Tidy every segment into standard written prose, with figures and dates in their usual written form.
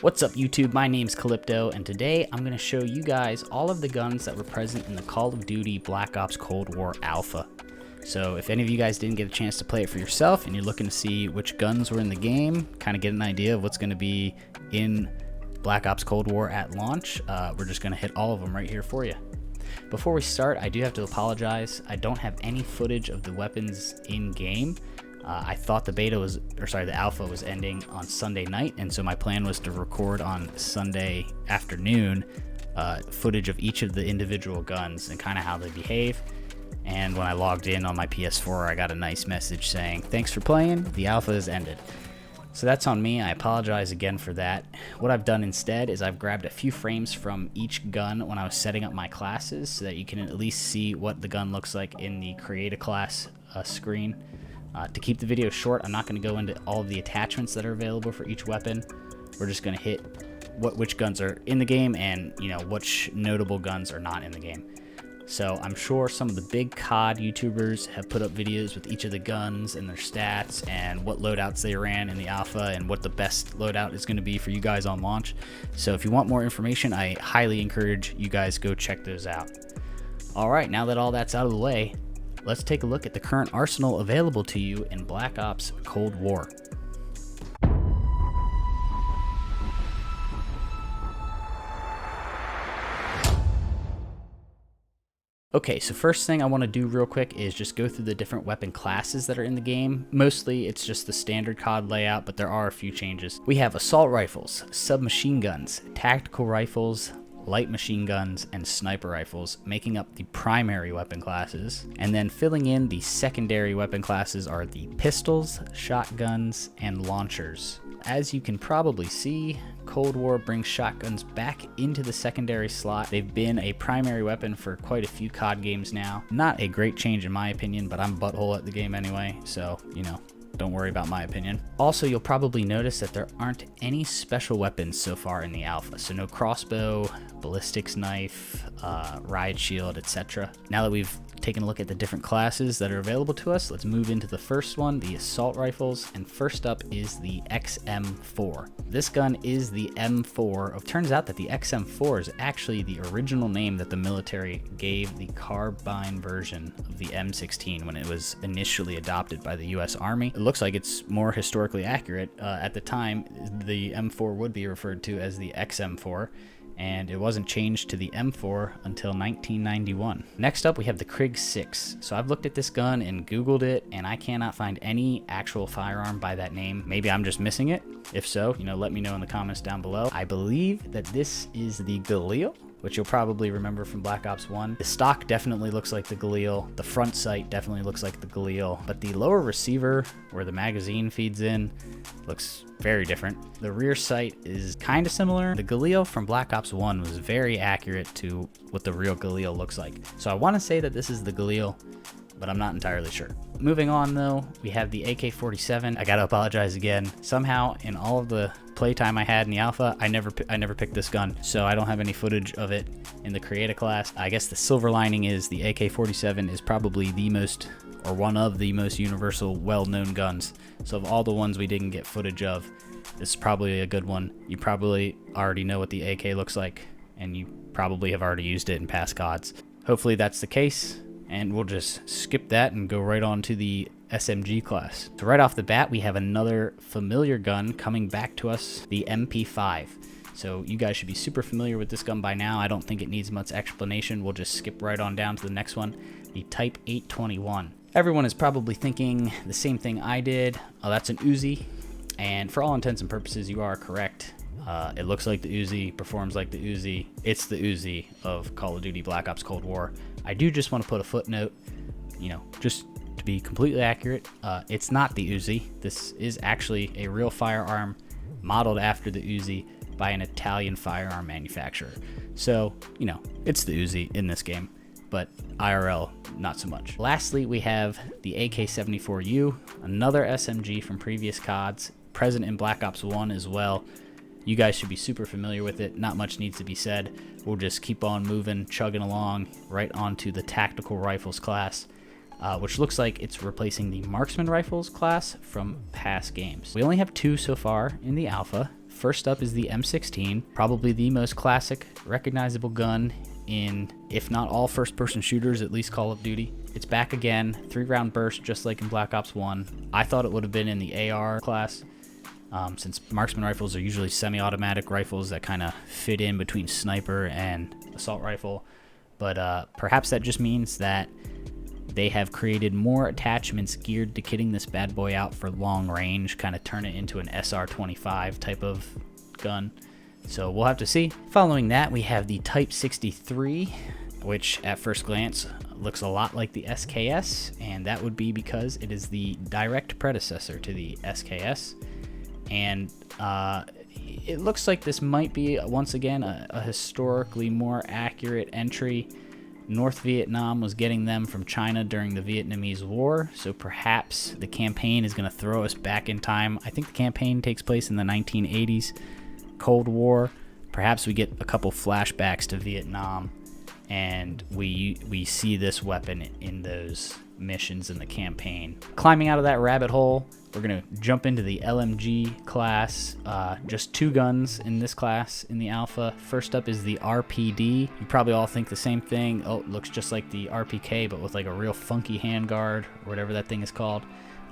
What's up YouTube, my name's Calypto, and today I'm going to show you guys all of the guns that were present in the Call of Duty Black Ops Cold War Alpha. So if any of you guys didn't get a chance to play it for yourself and you're looking to see which guns were in the game, kind of get an idea of what's going to be in Black Ops Cold War at launch, we're just going to hit all of them right here for you. Before we start, I do have to apologize. I don't have any footage of the weapons in game. I thought the alpha was ending on Sunday night, and so my plan was to record on Sunday afternoon footage of each of the individual guns and kind of how they behave. And when I logged in on my PS4, I got a nice message saying, "Thanks for playing, the alpha has ended." So that's on me. I apologize again for that. What I've done instead is I've grabbed a few frames from each gun when I was setting up my classes so that you can at least see what the gun looks like in the Create a Class screen. To keep the video short, I'm not going to go into all of the attachments that are available for each weapon. We're just going to hit which guns are in the game and which notable guns are not in the game. So I'm sure some of the big COD YouTubers have put up videos with each of the guns and their stats and what loadouts they ran in the alpha and what the best loadout is going to be for you guys on launch. So if you want more information, I highly encourage you guys go check those out. Alright, now that all that's out of the way, let's take a look at the current arsenal available to you in Black Ops Cold War. Okay, so first thing I want to do real quick is just go through the different weapon classes that are in the game. Mostly it's just the standard COD layout, but there are a few changes. We have assault rifles, submachine guns, tactical rifles, light machine guns, and sniper rifles, making up the primary weapon classes. And then filling in the secondary weapon classes are the pistols, shotguns, and launchers. As you can probably see, Cold War brings shotguns back into the secondary slot. They've been a primary weapon for quite a few COD games now. Not a great change in my opinion, but I'm butthole at the game anyway, so, don't worry about my opinion. Also, you'll probably notice that there aren't any special weapons so far in the alpha. So no crossbow, ballistics knife, riot shield, etc. Now that we've taken a look at the different classes that are available to us, let's move into the first one, the assault rifles. And first up is the XM4. This gun is the M4. It turns out that the XM4 is actually the original name that the military gave the carbine version of the M16 when it was initially adopted by the US Army. It looks like it's more historically accurate. At the time, the M4 would be referred to as the XM4, and it wasn't changed to the M4 until 1991. Next up, we have the Krig 6. So I've looked at this gun and Googled it, and I cannot find any actual firearm by that name. Maybe I'm just missing it. If so, let me know in the comments down below. I believe that this is the Galil, which you'll probably remember from Black Ops 1. The stock definitely looks like the Galil. The front sight definitely looks like the Galil, but the lower receiver, where the magazine feeds in, looks very different. The rear sight is kind of similar. The Galil from Black Ops 1 was very accurate to what the real Galil looks like. So I want to say that this is the Galil, but I'm not entirely sure. Moving on though, we have the AK-47. I gotta apologize again. Somehow in all of the playtime I had in the alpha, I never picked this gun, so I don't have any footage of it in the Create a Class. I guess the silver lining is the AK-47 is probably the most, or one of the most universal, well-known guns. So of all the ones we didn't get footage of, this is probably a good one. You probably already know what the AK looks like, and you probably have already used it in past CODs. Hopefully that's the case, and we'll just skip that and go right on to the SMG class. So right off the bat, we have another familiar gun coming back to us, the MP5. So you guys should be super familiar with this gun by now. I don't think it needs much explanation. We'll just skip right on down to the next one, the Type 821. Everyone is probably thinking the same thing I did. Oh, that's an Uzi. And for all intents and purposes, you are correct. It looks like the Uzi, performs like the Uzi. It's the Uzi of Call of Duty Black Ops Cold War. I do just want to put a footnote, just to be completely accurate, it's not the Uzi. This is actually a real firearm modeled after the Uzi by an Italian firearm manufacturer. So, it's the Uzi in this game, but IRL, not so much. Lastly, we have the AK-74U, another SMG from previous CODs, present in Black Ops 1 as well. You guys should be super familiar with it. Not much needs to be said. We'll just keep on moving, chugging along, right onto the tactical rifles class. which looks like it's replacing the marksman rifles class from past games. We only have two so far in the alpha, First up is the M16, probably the most classic, recognizable gun in, if not all first-person shooters, at least Call of Duty. It's back again, 3-round burst, just like in Black Ops 1. I thought it would have been in the AR class, since marksman rifles are usually semi-automatic rifles that kind of fit in between sniper and assault rifle. But perhaps that just means that they have created more attachments geared to kitting this bad boy out for long range, kind of turn it into an SR-25 type of gun. So we'll have to see. Following that, we have the Type 63, which at first glance looks a lot like the SKS, and that would be because it is the direct predecessor to the SKS. And it looks like this might be, once again, a historically more accurate entry. North Vietnam was getting them from China during the Vietnamese War, so perhaps the campaign is going to throw us back in time. I think the campaign takes place in the 1980s, Cold War. Perhaps we get a couple flashbacks to Vietnam, and we see this weapon in those missions in the campaign. Climbing out of that rabbit hole, we're going to jump into the LMG class. Just 2 guns in this class in the alpha. First up is the RPD. You probably all think the same thing. Oh, it looks just like the RPK, but with like a real funky handguard, or whatever that thing is called.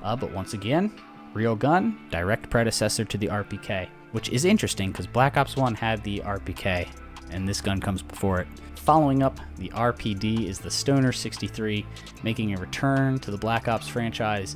But once again, real gun, direct predecessor to the RPK, which is interesting because Black Ops 1 had the RPK, and this gun comes before it. Following up the RPD is the Stoner 63, making a return to the Black Ops franchise.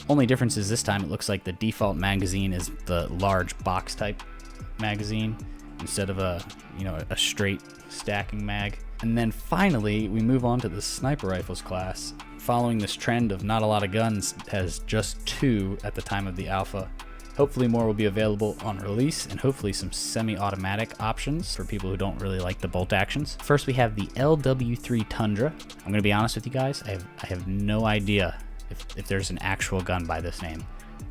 Only difference is this time it looks like the default magazine is the large box type magazine instead of a straight stacking mag. And then finally we move on to the sniper rifles class. Following this trend of not a lot of guns, has just 2 at the time of the alpha. Hopefully more will be available on release, and hopefully some semi-automatic options for people who don't really like the bolt actions. First we have the LW3 Tundra. I'm going to be honest with you guys, I have no idea if there's an actual gun by this name.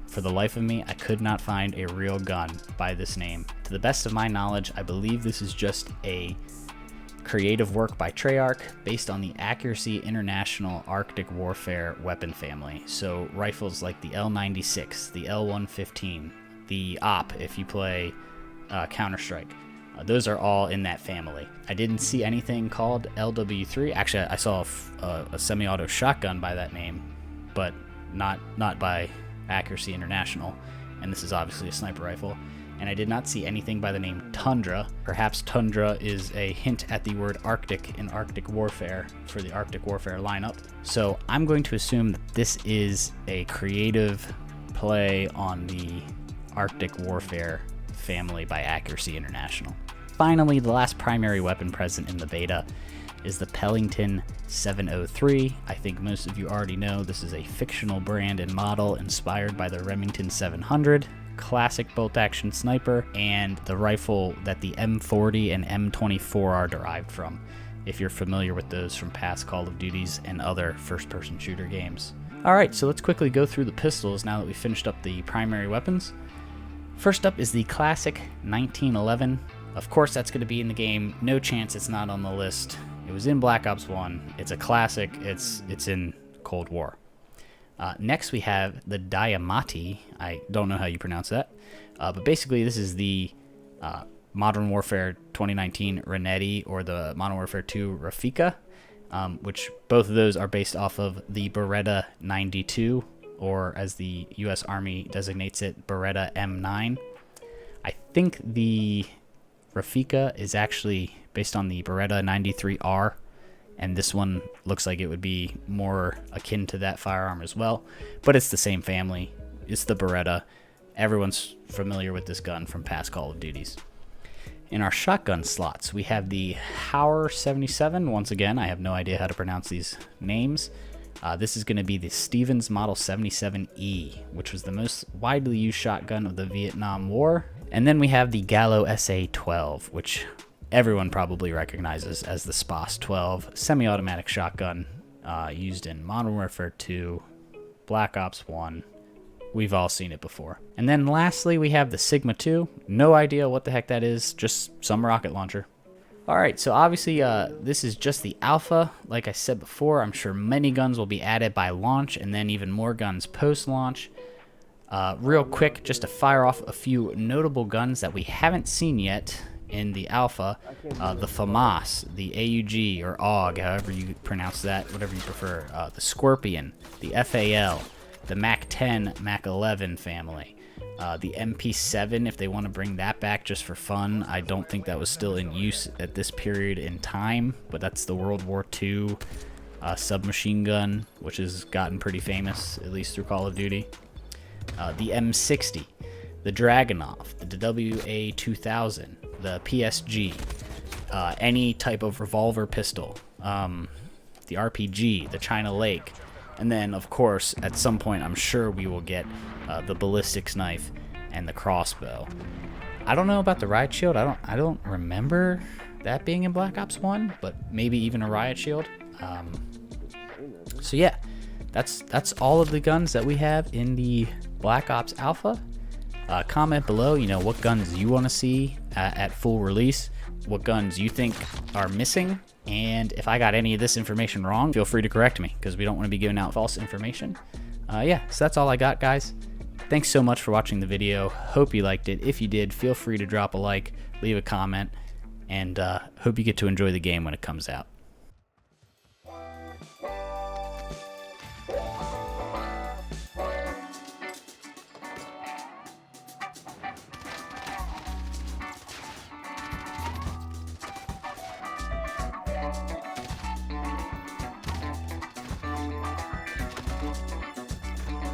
For the life of me, I could not find a real gun by this name. To the best of my knowledge, I believe this is just a creative work by Treyarch based on the Accuracy International Arctic Warfare weapon family. So rifles like the L96, the L115, the OP if you play Counter-Strike. Those are all in that family. I didn't see anything called LW3. Actually, I saw a semi-auto shotgun by that name, but not by Accuracy International, and this is obviously a sniper rifle. And I did not see anything by the name Tundra. Perhaps Tundra is a hint at the word Arctic in Arctic Warfare for the Arctic Warfare lineup. So I'm going to assume that this is a creative play on the Arctic Warfare family by Accuracy International. Finally, the last primary weapon present in the beta is the Pelington 703. I think most of you already know this is a fictional brand and model inspired by the Remington 700, classic bolt-action sniper, and the rifle that the M40 and M24 are derived from, if you're familiar with those from past Call of Duties and other first-person shooter games. Alright, so let's quickly go through the pistols now that we've finished up the primary weapons. First up is the classic 1911. Of course that's going to be in the game, no chance it's not on the list. It was in Black Ops 1, it's a classic, it's in Cold War. Next we have the Diamatti. I don't know how you pronounce that, but basically this is the Modern Warfare 2019 Renetti, or the Modern Warfare 2 Rafika, which both of those are based off of the Beretta 92, or as the US Army designates it, Beretta M9. I think the Rafika is actually based on the Beretta 93R, and this one looks like it would be more akin to that firearm as well, but it's the same family. It's the Beretta. Everyone's familiar with this gun from past Call of Duties. In our shotgun slots, we have the Hauer 77. Once again, I have no idea how to pronounce these names. This is going to be the Stevens Model 77E, which was the most widely used shotgun of the Vietnam War. And then we have the Gallo SA-12, which everyone probably recognizes as the SPOS 12 semi-automatic shotgun used in Modern Warfare 2, Black Ops 1. We've all seen it before. And then lastly, we have the Cigma 2. No idea what the heck that is, just some rocket launcher. Alright, so obviously this is just the alpha. Like I said before, I'm sure many guns will be added by launch, and then even more guns post-launch. Real quick, just to fire off a few notable guns that we haven't seen yet in the alpha, the FAMAS, the AUG or AUG, however you pronounce that, whatever you prefer, the Scorpion, the FAL, the MAC-10, MAC-11 family, the MP7 if they want to bring that back just for fun. I don't think that was still in use at this period in time, but that's the World War II submachine gun, which has gotten pretty famous, at least through Call of Duty. The M60, the Dragunov, the WA-2000, the PSG, any type of revolver pistol, the RPG, the China Lake, and then of course at some point I'm sure we will get the ballistics knife and the crossbow. I don't know about the riot shield. I don't remember that being in Black Ops 1, but maybe even a riot shield. So yeah, that's all of the guns that we have in the Black Ops Alpha. Comment below, what guns you want to see at full release, what guns you think are missing, and if I got any of this information wrong, feel free to correct me, because we don't want to be giving out false information. Yeah, so that's all I got, guys. Thanks so much for watching the video. Hope you liked it. If you did, feel free to drop a like, leave a comment, and hope you get to enjoy the game when it comes out.